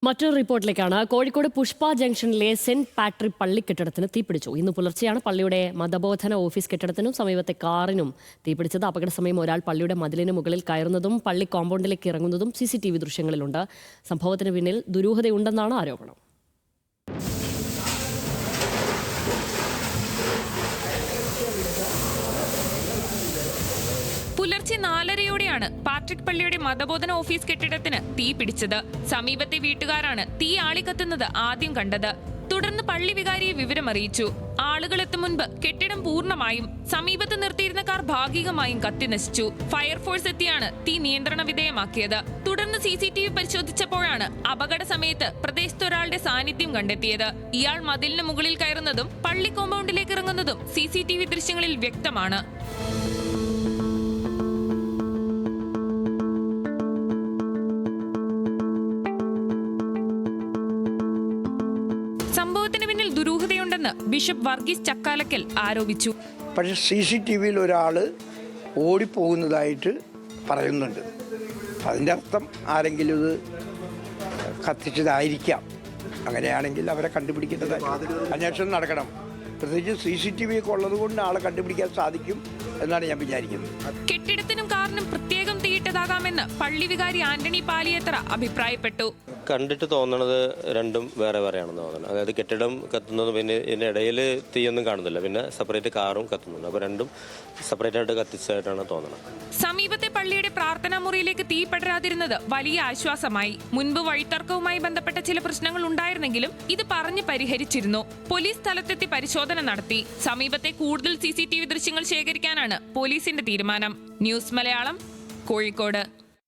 മറ്റൊരു റിപ്പോർട്ടിലേക്കാണ്. കോഴിക്കോട് പുഷ്പ ജംഗ്ഷനിലെ saint Patrick പള്ളി കെട്ടിടത്തിന് തീപിടിച്ചു. ഇന്ന് പുലർച്ചെയാണ് പള്ളിയുടെ മതബോധന ഓഫീസ് കെട്ടിടത്തിനും സമീപത്തെ കാറിനും തീപിടിച്ചത്. അപകട സമയം ഒരാൾ പള്ളിയുടെ മതിലിന് മുകളിൽ കയറുന്നതും പള്ളി കോമ്പൗണ്ടിലേക്ക് ഇറങ്ങുന്നതും CCTV ദൃശ്യങ്ങളിലുണ്ട്. സംഭവത്തിന് പിന്നിൽ ദുരൂഹതയുണ്ടെന്നാണ് ആരോപണം. പുലർച്ചെ 4:30-യോടെയാണ് പാട്രിക് പള്ളിയുടെ മതബോധന ഓഫീസ് കെട്ടിടത്തിന് തീ പിടിച്ചത്. സമീപത്തെ വീട്ടുകാരാണ് തീ ആളിക്കത്തുന്നത് ആദ്യം കണ്ടത്. തുടർന്ന് പള്ളി വികാരിയെ വിവരമറിയിച്ചു. ആളുകൾ എത്തും മുൻപ് കെട്ടിടം പൂർണ്ണമായും സമീപത്ത് നിർത്തിയിരുന്ന കാർ ഭാഗികമായും കത്തിനശിച്ചു. ഫയർഫോഴ്സ് എത്തിയാണ് തീ നിയന്ത്രണ വിധേയമാക്കിയത്. തുടർന്ന് CCTV പരിശോധിച്ചപ്പോഴാണ് അപകട സമയത്ത് പ്രദേശത്ത് ഒരാളുടെ സാന്നിധ്യം കണ്ടെത്തിയത്. ഇയാൾ മതിലിന് മുകളിൽ കയറുന്നതും പള്ളി കോമ്പൗണ്ടിലേക്ക് ഇറങ്ങുന്നതും CCTV ദൃശ്യങ്ങളിൽ വ്യക്തമാണ്. സംഭവത്തിന് പിന്നിൽ ദുരൂഹതയുണ്ടെന്ന് ബിഷപ്പ് വർഗീസ് ചക്കാലക്കൽ ആരോപിച്ചു. പക്ഷേ CCTVയിൽ ഒരാൾ ഓടിപ്പോകുന്നതായിട്ട് പറയുന്നുണ്ട്. അതിൻ്റെ അർത്ഥം ആരെങ്കിലും ഇത് കത്തിച്ചതായിരിക്കാം. അങ്ങനെയാണെങ്കിൽ അവരെ കണ്ടുപിടിക്കേണ്ടത് അന്വേഷണം നടക്കണം. പ്രത്യേകിച്ച് CCTV ഒക്കെ ഉള്ളത് കൊണ്ട് ആളെ കണ്ടുപിടിക്കാൻ സാധിക്കും എന്നാണ് ഞാൻ വിചാരിക്കുന്നത്. കെട്ടിടത്തിനും കാറിനും പ്രത്യേകം തീയിട്ടതാകാമെന്ന് പള്ളി വികാരി ആന്റണി പാലിയേത്തറ അഭിപ്രായപ്പെട്ടു. കണ്ടിട്ട് തോന്നണത് രണ്ടും വേറെ വേറെയാണെന്ന് തോന്നുന്നത്. അതായത് കെട്ടിടം കത്തുന്നതും പിന്നെ ഇതിൻ്റെ ഇടയിൽ തീയൊന്നും കാണുന്നില്ല, പിന്നെ സെപ്പറേറ്റ് കാറും കത്തുന്നുണ്ട്. അപ്പോൾ രണ്ടും സെപ്പറേറ്റ് ആയിട്ട് കത്തിച്ചതായിട്ടാണ് തോന്നുന്നത്. സമീപത്തെ പള്ളിയുടെ പ്രാർത്ഥനാ മുറിയിലേക്ക് തീ പടരാതിരുന്നത് വലിയ ആശ്വാസമായി. മുൻപ് വഴിത്തർക്കവുമായി ബന്ധപ്പെട്ട ചില പ്രശ്നങ്ങൾ ഉണ്ടായിരുന്നെങ്കിലും ഇത് പറഞ്ഞ് പരിഹരിച്ചിരുന്നു. പോലീസ് സ്ഥലത്തെത്തി പരിശോധന നടത്തി. സമീപത്തെ കൂടുതൽ CCTV ദൃശ്യങ്ങൾ ശേഖരിക്കാനാണ് പോലീസിന്റെ തീരുമാനം. ന്യൂസ് മലയാളം, കോഴിക്കോട്.